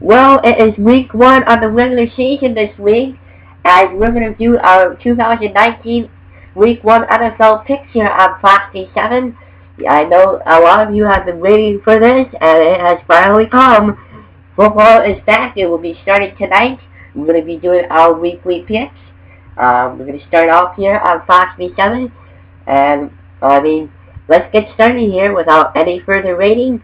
Well, it is week 1 of the regular season this week, and we're going to do our 2019 week 1 NFL picks here on Fox 7. I know a lot of you have been waiting for this, and it has finally come. Football is back. It will be starting tonight. We're going to be doing our weekly picks. We're going to start off here on Fox 7, and let's get started here without any further waiting.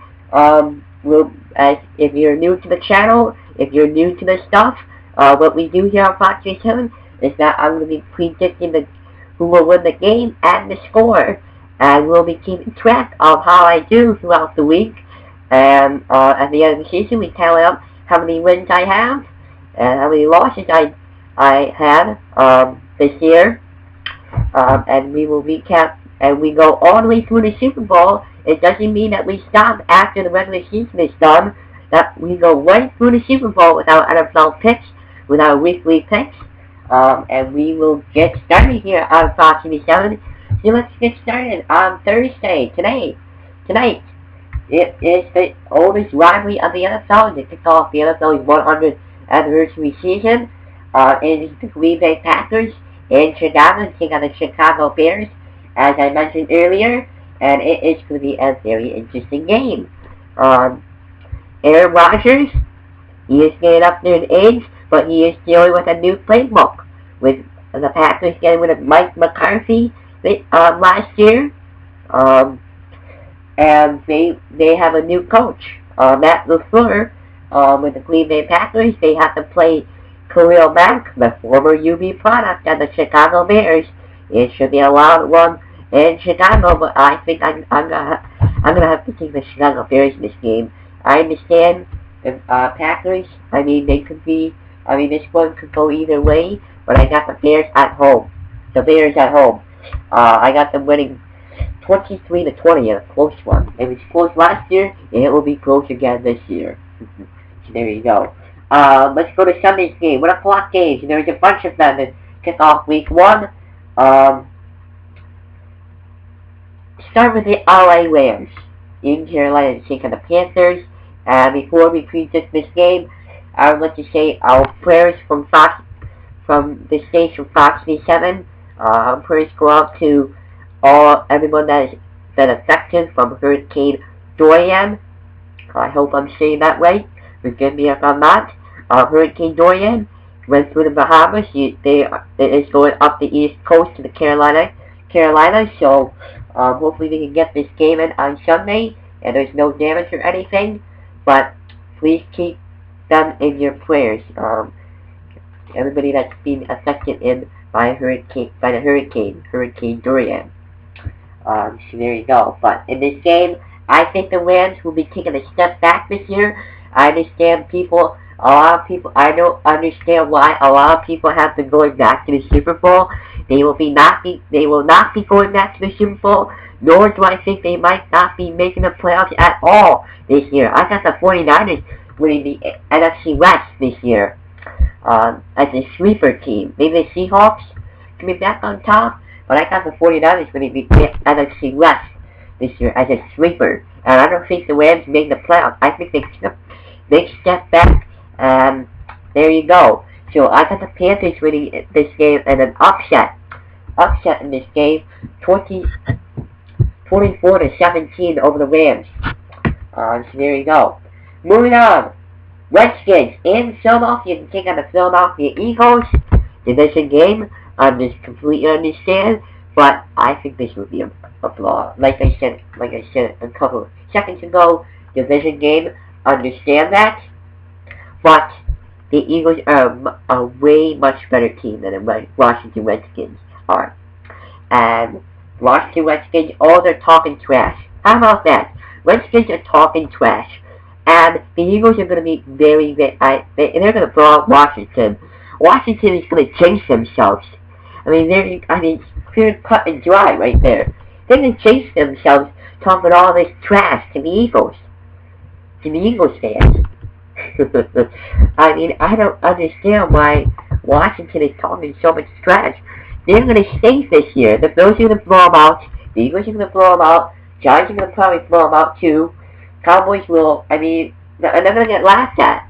If you're new to the channel, if you're new to this stuff, what we do here on Fox 7 is that I'm going to be predicting who will win the game and the score, and we'll be keeping track of how I do throughout the week. And at the end of the season, we tally up how many wins I have and how many losses I had this year, and we will recap. And we go all the way through the Super Bowl. It doesn't mean that we stop after the regular season is done. That we go right through the Super Bowl with our NFL picks, with our weekly picks. And we will get started here on Fox 7. So let's get started on Thursday, tonight. It is the oldest rivalry of the NFL. It kicks off the NFL's 100th anniversary season. It is the Green Bay Packers in Chicago taking on the Chicago Bears, as I mentioned earlier, and it is going to be a very interesting game. Aaron Rodgers, he is getting up there in age, but he is dealing with a new playbook, with the Packers getting rid of Mike McCarthy last year, and they have a new coach, Matt LaFleur. With the Green Bay Packers, they have to play Khalil Mack, the former UB product of the Chicago Bears. It should be a loud one in Chicago, but I think I'm gonna have to take the Chicago Bears in this game. I understand the Packers. This one could go either way, but I got the Bears at home. The Bears at home. I got them winning 23-20 in a close one. It was close last year, and it will be close again this year. So there you go. Let's go to Sunday's game. 1 o'clock games. There's a bunch of them that kick off week 1. Start with the LA Rams in Carolina to take on the Panthers. And before we predict this game, I would like to say our prayers from the station Fox 7. Prayers go out to everyone that has been affected from Hurricane Dorian. I hope I'm saying that right. Forgive me if I'm not. Hurricane Dorian went through the Bahamas. It is going up the east coast to the Carolina. So hopefully we can get this game in on Sunday, and there's no damage or anything. But please keep them in your prayers. Everybody that's been affected by the Hurricane Dorian. So there you go. But in this game, I think the Rams will be taking a step back this year. I understand I don't understand why a lot of people have been going back to the Super Bowl. They will not be going back to the Super Bowl, nor do I think they might not be making the playoffs at all this year. I got the 49ers winning the NFC West this year as a sleeper team. Maybe the Seahawks coming back on top, but I got the 49ers winning the NFC West this year as a sleeper. And I don't think the Rams make the playoffs. I think they step back, and there you go. So I got the Panthers winning this game and an upset in this game, 24-17 over the Rams. So there you go. Moving on, Redskins in Philadelphia to take on the Philadelphia Eagles. Division game. I just completely understand, but I think this would be a flaw. Like I said a couple of seconds ago, division game. Understand that, but the Eagles are a way much better team than the Washington Redskins are. And Washington Redskins, they're talking trash. How about that? Redskins are talking trash. And the Eagles are going to be they're going to blow out Washington. Washington is going to jinx themselves. Clear cut and dry right there. They're going to jinx themselves talking all this trash to the Eagles. To the Eagles fans. I don't understand why Washington is talking so much trash. They're going to stink this year. The Bills are going to blow them out. The Eagles are going to blow them out. Giants are going to probably blow them out too. Cowboys will, they're going to get laughed at.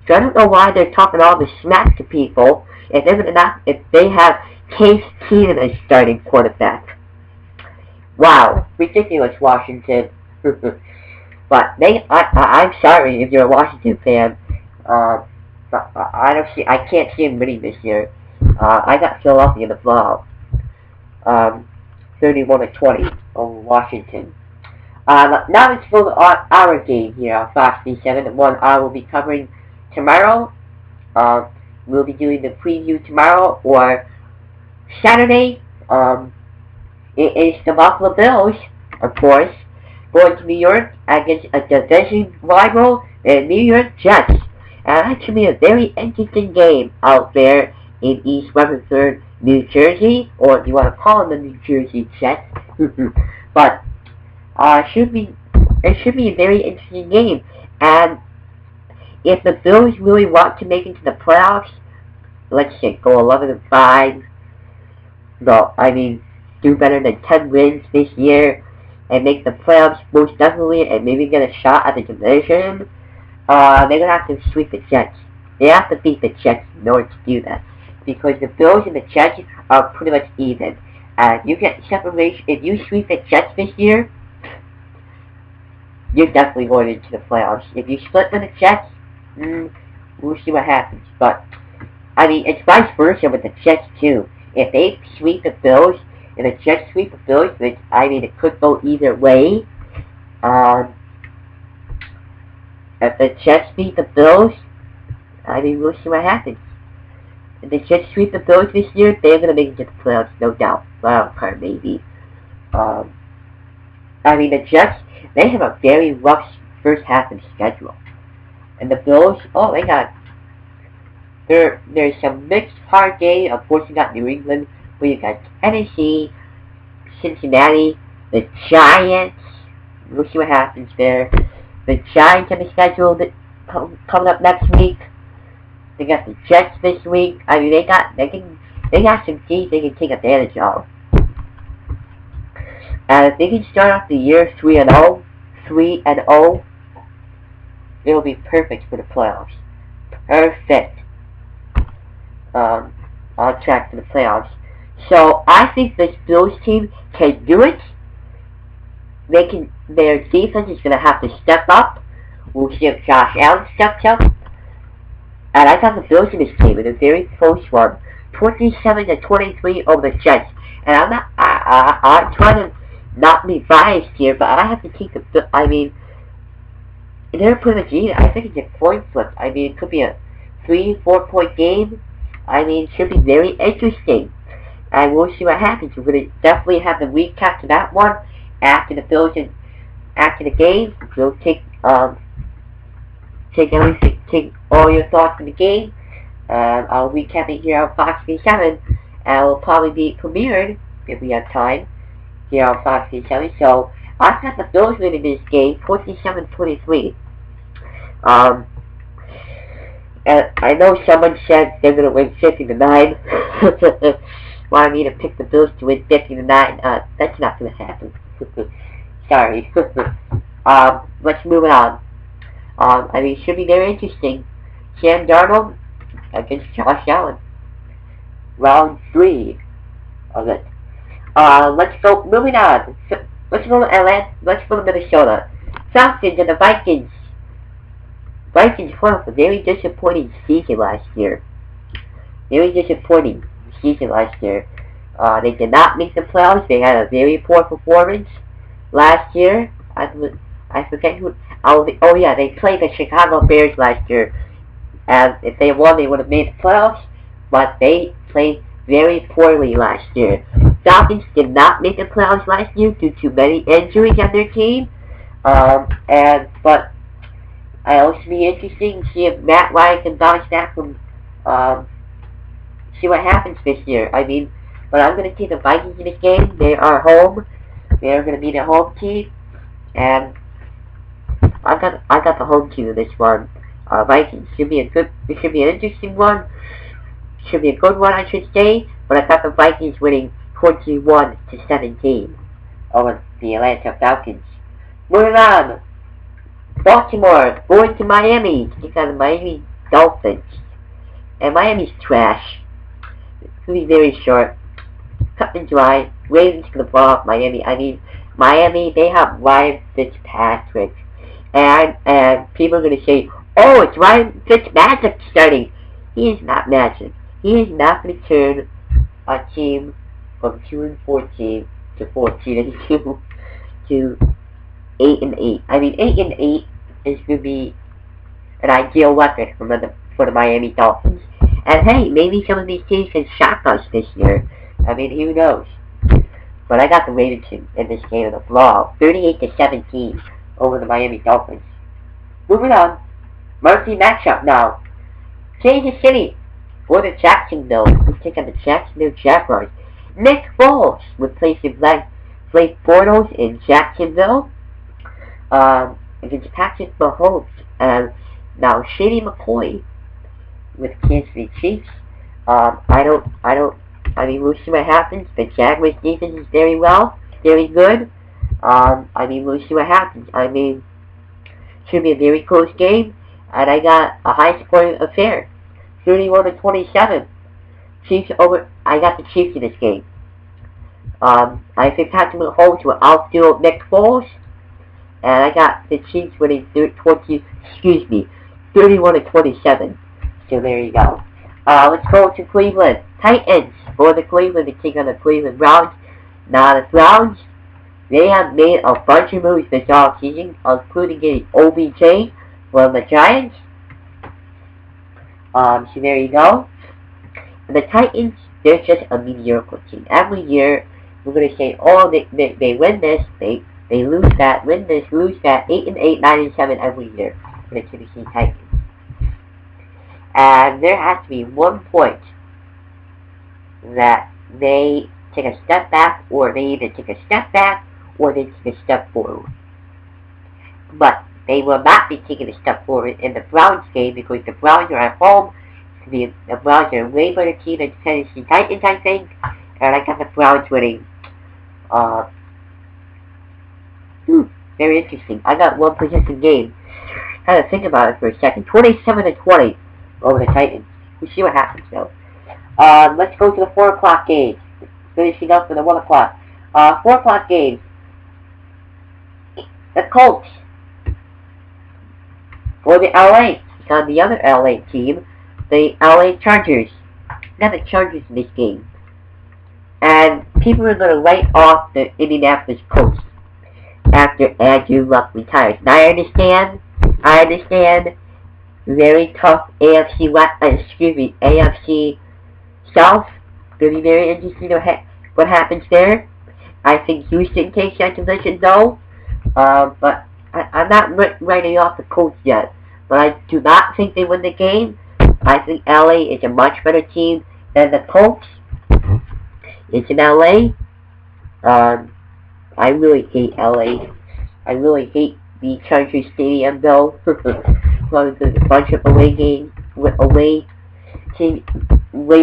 So I don't know why they're talking all this smack to people if they have Case Keenum as starting quarterback. Wow, ridiculous, Washington. But I'm sorry if you're a Washington fan. But I can't see them winning this year. I got Philadelphia in the playoff. 31-20 over Washington. Now it's for our game here on Fox News 7, the one I will be covering tomorrow. We'll be doing the preview tomorrow or Saturday. It is the Buffalo Bills, of course, going to New York against a division rival, the New York Jets. And that should be a very interesting game out there in East Rutherford, New Jersey, or if you want to call them the New Jersey Jets. But it should be a very interesting game. And if the Bills really want to make it to the playoffs, let's say go 11-5. No, I mean do better than 10 wins this year and make the playoffs most definitely, and maybe get a shot at the division. They're gonna have to sweep the Jets. They have to beat the Jets in order to do that, because the Bills and the Jets are pretty much even. You get separation if you sweep the Jets this year. You're definitely going into the playoffs. If you split with the Jets, we'll see what happens. But I mean, it's vice versa with the Jets too. If they sweep the Bills, and the Jets sweep the Bills, which I mean it could go either way. If the Jets beat the Bills, I mean we'll see what happens. If the Jets sweep the Bills this year, they're gonna make it to the playoffs, no doubt. Wild card maybe. I mean the Jets, they have a very rough first half of the schedule, and the Bills, oh they got. There's some mixed hard game. Of course, you got New England, where you got Tennessee, Cincinnati, the Giants. We'll see what happens there. The Giants have a schedule coming up next week. They got the Jets this week. I mean, they got some teams they can take advantage of. And if they can start off the year 3-0, it'll be perfect for the playoffs. Perfect. On track for the playoffs. So I think this Bills team can do it. Their defense is gonna have to step up. We'll see if Josh Allen steps up. And I got the Bills in this game in a very close one, 27-23 over the Jets. And I'm trying to not be biased here, but I have to take the. I mean, they're pretty much even. I think it's a coin flip. I mean, it could be a 3-4 point game. I mean, it should be very interesting. And we'll see what happens. We're going to definitely have the recap to that one after the Bills and after the game. We'll take all your thoughts on the game. I'll recap it here on Fox News 7. And it'll probably be premiered, if we have time, here on Fox News 7. So, I've got the Bills winning this game, 27-23. And I know someone said they're going to win 50-9. Wanted me to pick the Bills to win 50-9. That's not going to happen. Sorry. Let's move on. I mean, it should be very interesting. Sam Darnold against Josh Allen. Round 3 of it. Let's go. Moving on. Let's go to Atlanta. Let's go to Minnesota. Falcons and the Vikings. Vikings put up a very disappointing season last year. Very disappointing season last year. They did not make the playoffs. They had a very poor performance last year. I forget who. Oh yeah, they played the Chicago Bears last year. And if they won, they would have made the playoffs. But they played very poorly last year. Falcons did not make the playoffs last year due to many injuries on their team. But it'll also be interesting to see if Matt Ryan can bounce back from, see what happens this year. I mean, but I'm going to take the Vikings in this game. They are home. They are going to be the home team. And I got the home team in this one. Vikings should be it should be an interesting one. Should be a good one, I should say. But I got the Vikings winning 21-17 over the Atlanta Falcons. Moving on. Baltimore going to Miami to take on the Miami Dolphins. And Miami's trash. It's going to be very short. Cut and dry. Ravens going to blow up Miami. I mean, Miami, they have Ryan Fitzpatrick. And people are going to say, oh, it's Ryan Fitzmagic starting. He is not magic. He is not going to turn a team from 2-14 to 14-2 to 8-8. I mean, 8-8 is going to be an ideal record for the Miami Dolphins. And hey, maybe some of these teams can shock us this year. I mean, who knows? But I got the Ravens in this game in a blowout, 38-17 over the Miami Dolphins. Moving on, marquee matchup now. Kansas City for the Jacksonville. We take on the Jacksonville Jaguars. Nick Foles replacing Blake Bortles in Jacksonville against Patrick Mahomes. Now Shady McCoy with Kansas City Chiefs. I mean, we'll see what happens. The Jaguars defense is very good. I mean, we'll see what happens. I mean, should be a very close game, and I got a high-scoring affair, 31-27. Chiefs over. I got the Chiefs in this game. I think Patrick Mahomes will outdo Nick Foles, and I got the Chiefs winning 31-27. So there you go. Let's go to Cleveland Titans for the Cleveland to take on the Cleveland Browns. Now the Browns, they have made a bunch of moves this offseason, including getting OBJ from the Giants. So there you go. And the Titans, they're just a mediocre team. Every year, we're going to say, oh, they win this, they lose that, win this, lose that, 8-8, 9-7 every year for the Tennessee Titans. And there has to be one point that they take a step back, or they either take a step back, or they take a step forward. But they will not be taking a step forward in the Browns game, because the Browns are at home. The Browns are a way better team than the Tennessee Titans, I think. And I got the Browns winning. Very interesting. I got one possession game. I had to think about it for a second. 27-20 over the Titans. We'll see what happens though. Let's go to the 4 o'clock game. Finishing up for the 1 o'clock. 4 o'clock game. The Colts for the LA. On the other LA team, the LA Chargers. Got the Chargers in this game. And people are going to write off the Indianapolis Colts after Andrew Luck retires. Now I understand. Very tough AFC South. Gonna be very interesting to what happens there. I think Houston takes that division though. But I'm not writing off the Colts yet. But I do not think they win the game. I think LA is a much better team than the Colts. It's in LA. I really hate LA. I really hate the Chargers Stadium though. There's a bunch of away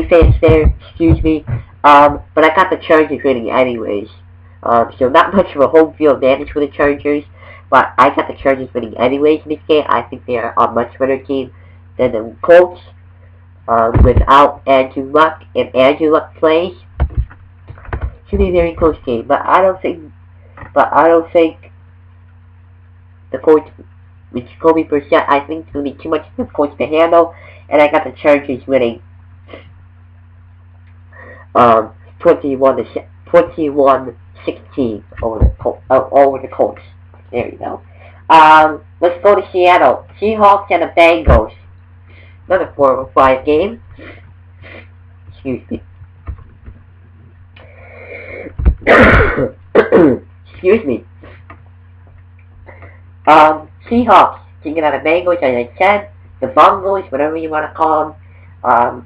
fans there, excuse me. But I got the Chargers winning anyways. So not much of a home field advantage for the Chargers, but I got the Chargers winning anyways in this game. I think they are a much better team than the Colts. Without Andrew Luck, if Andrew Luck plays, should be a very close game. But I don't think the Colts with Jacoby Brissett, I think it's going to be too much for the Colts to handle, and I got the Chargers winning 21-16 over the Colts. There you go. Let's go to Seattle. Seahawks and the Bengals. Another 4-5 game. Excuse me. Excuse me. Seahawks taking out the Bengals, as I said, the Bungles, whatever you want to call them.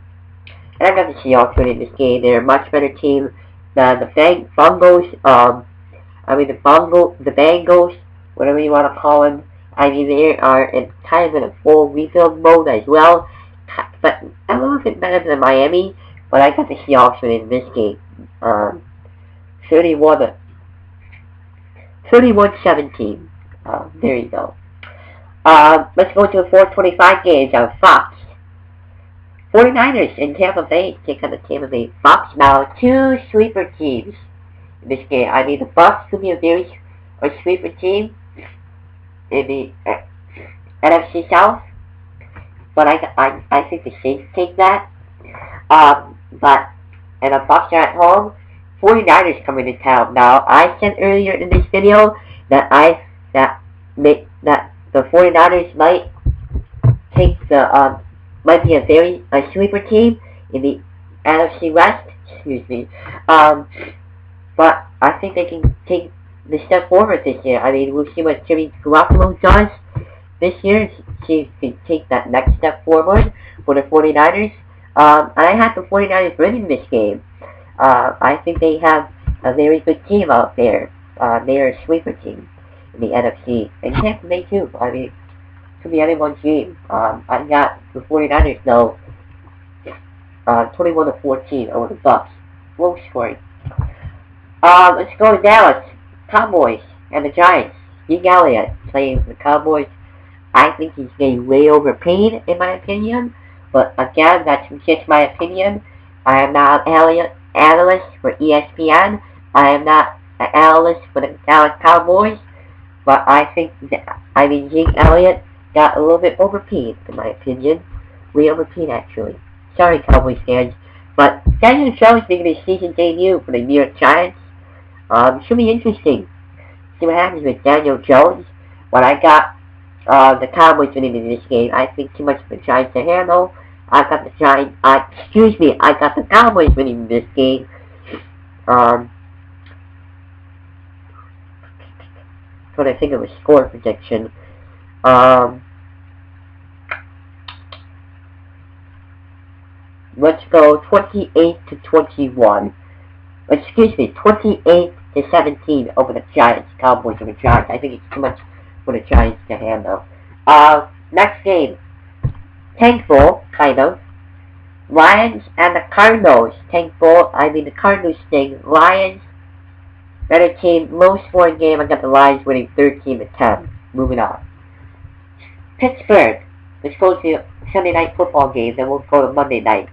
And I got the Seahawks winning this game. They're a much better team than the Bengals. The Bengals, whatever you want to call them. I mean, they are kind of in a full rebuild mode as well. But a little bit better than Miami. But I got the Seahawks winning this game. 31-17. There you go. Let's go to the 4:25 games on Fox. 49ers in Tampa Bay take on the Tampa Bay Bucks. Now, two sleeper teams in this game. I mean, the Bucks could be a sleeper team in the NFC South, but I think the Saints take that. And the Bucks are at home. 49ers coming to town. Now, I said earlier in this video that the 49ers might take might be a sleeper team in the NFC West. Excuse me. But I think they can take the step forward this year. I mean, we'll see what Jimmy Garoppolo does this year. See if he can take that next step forward for the 49ers. I have the 49ers winning this game. I think they have a very good team out there. They are a sleeper team in the NFC. And Tampa Bay too. I mean, it could be anyone's game. I got the 49ers though. 21-14 over the Bucks. Low scoring. Let's go to Dallas. Cowboys and the Giants. Zeke Elliott playing for the Cowboys. I think he's getting way overpaid, in my opinion. But again, that's just my opinion. I am not an analyst for ESPN. I am not an analyst for the Dallas Cowboys. But I think Zeke Elliott got a little bit overpaid, in my opinion. Way overpaid, actually. Sorry, Cowboys fans. But Daniel Jones making his season debut for the New York Giants. Should be interesting. See what happens with Daniel Jones. When I got the Cowboys winning in this game, I think too much for the Giants to handle. I got the Cowboys winning in this game. Trying to think of a score prediction. Let's go 28-21. Excuse me, 28-17 over the Giants. Cowboys over the Giants. I think it's too much for the Giants to handle. Next game. Tank Bowl, kind of. Lions and the Cardinals. Tank Bowl, the Cardinals thing. Lions, better team, low scoring game. I got the Lions winning 13-10. Moving on. Pittsburgh. Let's go to Sunday night football game, then we'll go to Monday night.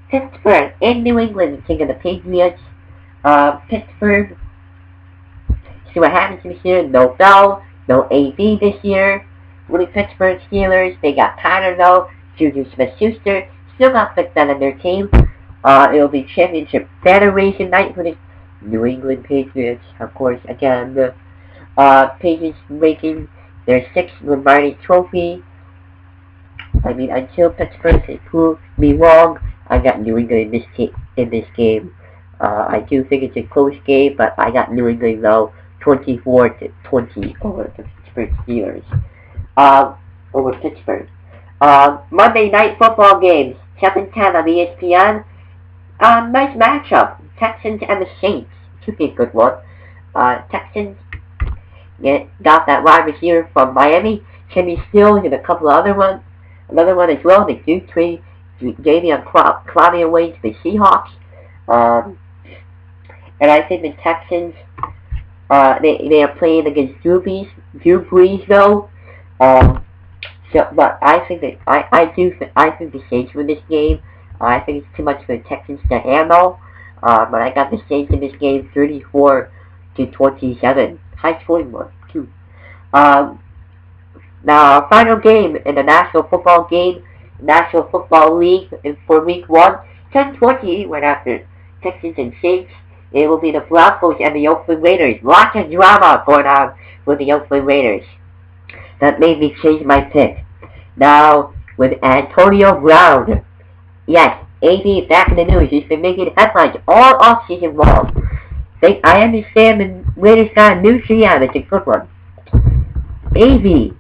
Pittsburgh in New England taking the Patriots. Pittsburgh. See what happens this year. No Bell, no AB this year. Really, Pittsburgh Steelers. They got Connor though. Juju Smith-Schuster still got picked on their team. It'll be championship federation night for the New England Patriots. Of course, again, the Patriots making their 6th Lombardi Trophy. I mean, until Pittsburgh can prove me wrong, I got New England in this game. I do think it's a close game, but I got New England though, 24-20 over the Pittsburgh Steelers. Over Pittsburgh. Monday night football games, 7:10 on ESPN. Nice matchup. Texans and the Saints. Should be a good one. Texans got that wide receiver from Miami. Kenny Stills and a couple of another one as well. They do trade Davion Clowney away to the Seahawks. And I think the Texans, they are playing against Drew Brees though. But I think that I think the Saints win this game. I think it's too much for the Texans to handle. But I got the Saints in this game 34-27. High scoring one too. Now, our final game in the National Football League for Week 1, 10-20 went after Texans and Saints. It will be the Broncos and the Oakland Raiders. Lots of drama going on with the Oakland Raiders. That made me change my pick. Now, with Antonio Brown. Yes, AB back in the news. He's been making headlines all offseason long. I understand the Raiders got a new GM. It's a good one. AB.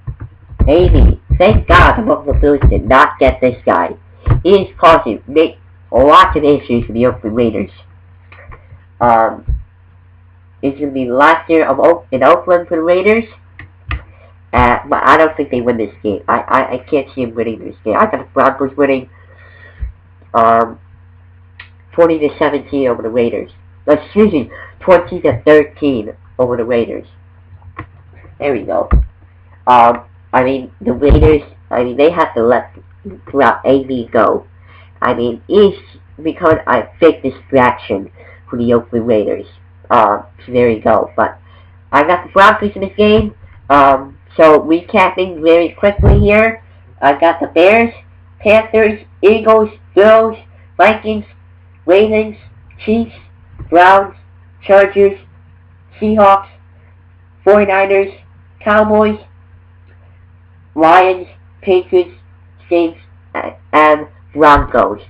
Thank God the Buffalo Bills did not get this guy. He is causing lots of issues for the Oakland Raiders. It's going to be the last year in Oakland for the Raiders. But I don't think they win this game. I can't see them winning this game. I got the Broncos winning 20-17 over the Raiders. Excuse me, 20-13 over the Raiders. There we go. The Raiders, they have to let AB go. I mean, is becoming a big distraction for the Oakland Raiders. So there you go. But I got the Broncos in this game. So recapping very quickly here, I got the Bears, Panthers, Eagles, Bills, Vikings, Ravens, Chiefs, Browns, Chargers, Seahawks, 49ers, Cowboys, Lions, Patriots, Saints, and Broncos.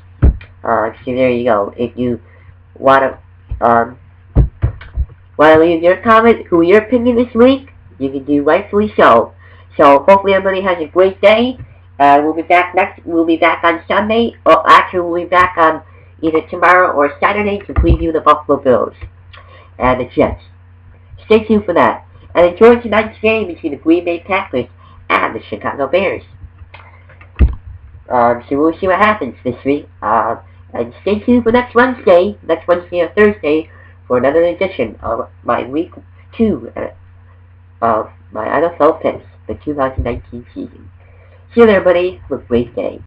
So there you go. If you wanna leave your comment, who your opinion this week, you can do rightfully so. So hopefully everybody has a great day. We'll be back on Sunday, or actually we'll be back on either tomorrow or Saturday to preview the Buffalo Bills and the Jets. Stay tuned for that. And enjoy tonight's game between the Green Bay Packers and the Chicago Bears. So we'll see what happens this week. And stay tuned for next Wednesday or Thursday, for another edition of my Week 2 of my NFL picks, the 2019 season. See you there, everybody. Have a great day.